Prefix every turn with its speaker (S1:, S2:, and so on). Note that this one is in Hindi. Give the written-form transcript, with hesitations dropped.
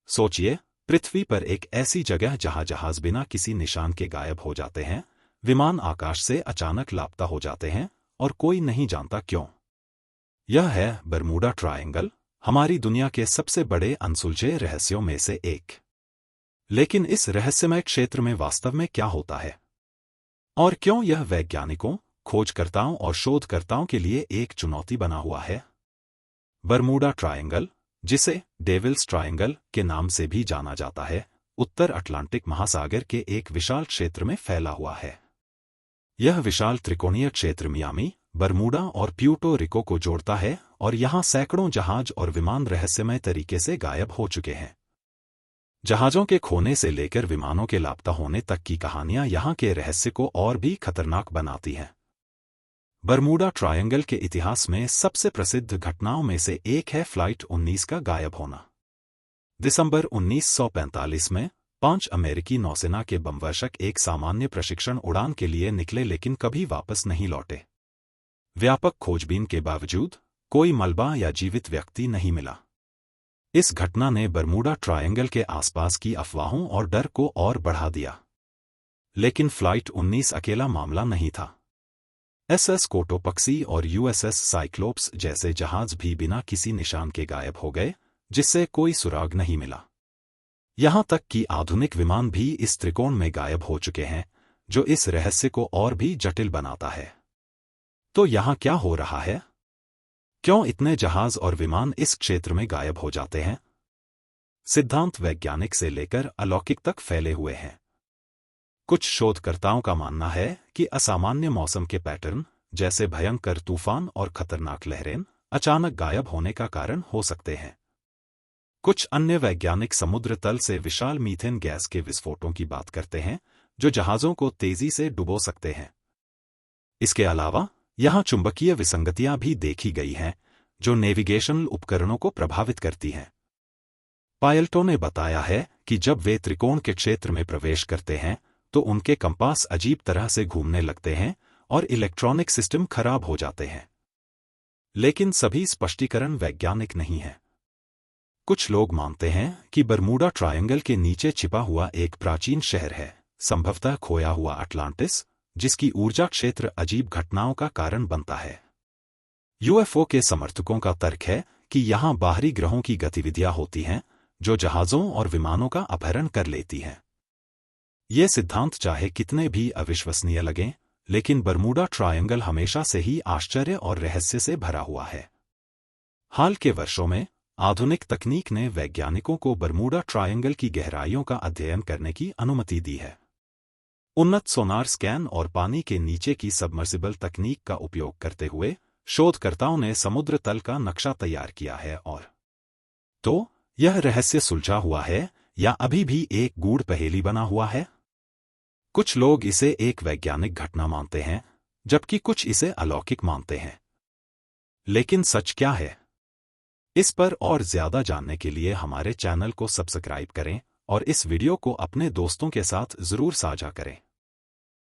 S1: सोचिए, पृथ्वी पर एक ऐसी जगह जहां जहाज बिना किसी निशान के गायब हो जाते हैं, विमान आकाश से अचानक लापता हो जाते हैं और कोई नहीं जानता क्यों। यह है बरमूडा ट्रायंगल, हमारी दुनिया के सबसे बड़े अनसुलझे रहस्यों में से एक। लेकिन इस रहस्यमय क्षेत्र में वास्तव में क्या होता है और क्यों यह वैज्ञानिकों, खोजकर्ताओं और शोधकर्ताओं के लिए एक चुनौती बना हुआ है? बरमूडा ट्रायंगल, जिसे डेविल्स ट्रायंगल के नाम से भी जाना जाता है, उत्तर अटलांटिक महासागर के एक विशाल क्षेत्र में फैला हुआ है। यह विशाल त्रिकोणीय क्षेत्र मियामी, बरमूडा और प्यूर्टो रिको को जोड़ता है और यहां सैकड़ों जहाज और विमान रहस्यमय तरीके से गायब हो चुके हैं। जहाजों के खोने से लेकर विमानों के लापता होने तक की कहानियां यहां के रहस्य को और भी खतरनाक बनाती हैं। बरमूडा ट्रायंगल के इतिहास में सबसे प्रसिद्ध घटनाओं में से एक है फ्लाइट 19 का गायब होना। दिसंबर 1945 में 5 अमेरिकी नौसेना के बमवर्षक एक सामान्य प्रशिक्षण उड़ान के लिए निकले लेकिन कभी वापस नहीं लौटे। व्यापक खोजबीन के बावजूद कोई मलबा या जीवित व्यक्ति नहीं मिला। इस घटना ने बरमूडा ट्रायंगल के आसपास की अफवाहों और डर को और बढ़ा दिया। लेकिन फ्लाइट 19 अकेला मामला नहीं था। SS कोटोपक्सी और USS साइक्लोप्स जैसे जहाज भी बिना किसी निशान के गायब हो गए, जिससे कोई सुराग नहीं मिला। यहां तक कि आधुनिक विमान भी इस त्रिकोण में गायब हो चुके हैं, जो इस रहस्य को और भी जटिल बनाता है। तो यहां क्या हो रहा है? क्यों इतने जहाज और विमान इस क्षेत्र में गायब हो जाते हैं? सिद्धांत वैज्ञानिक से लेकर अलौकिक तक फैले हुए हैं। कुछ शोधकर्ताओं का मानना है कि असामान्य मौसम के पैटर्न, जैसे भयंकर तूफान और खतरनाक लहरें, अचानक गायब होने का कारण हो सकते हैं। कुछ अन्य वैज्ञानिक समुद्र तल से विशाल मीथेन गैस के विस्फोटों की बात करते हैं, जो जहाजों को तेजी से डुबो सकते हैं। इसके अलावा यहां चुंबकीय विसंगतियां भी देखी गई हैं, जो नेविगेशनल उपकरणों को प्रभावित करती हैं। पायलटों ने बताया है कि जब वे त्रिकोण के क्षेत्र में प्रवेश करते हैं, तो उनके कंपास अजीब तरह से घूमने लगते हैं और इलेक्ट्रॉनिक सिस्टम खराब हो जाते हैं। लेकिन सभी स्पष्टीकरण वैज्ञानिक नहीं हैं। कुछ लोग मानते हैं कि बरमूडा ट्रायंगल के नीचे छिपा हुआ एक प्राचीन शहर है, संभवतः खोया हुआ अटलांटिस, जिसकी ऊर्जा क्षेत्र अजीब घटनाओं का कारण बनता है। UFO के समर्थकों का तर्क है कि यहां बाहरी ग्रहों की गतिविधियां होती हैं, जो जहाजों और विमानों का अपहरण कर लेती हैं। ये सिद्धांत चाहे कितने भी अविश्वसनीय लगें, लेकिन बरमूडा ट्रायंगल हमेशा से ही आश्चर्य और रहस्य से भरा हुआ है। हाल के वर्षों में आधुनिक तकनीक ने वैज्ञानिकों को बरमूडा ट्रायंगल की गहराइयों का अध्ययन करने की अनुमति दी है। उन्नत सोनार स्कैन और पानी के नीचे की सबमर्सिबल तकनीक का उपयोग करते हुए शोधकर्ताओं ने समुद्र तल का नक्शा तैयार किया है। और तो यह रहस्य सुलझा हुआ है या अभी भी एक गूढ़ पहेली बना हुआ है? कुछ लोग इसे एक वैज्ञानिक घटना मानते हैं, जबकि कुछ इसे अलौकिक मानते हैं। लेकिन सच क्या है? इस पर और ज्यादा जानने के लिए हमारे चैनल को सब्सक्राइब करें और इस वीडियो को अपने दोस्तों के साथ जरूर साझा करें।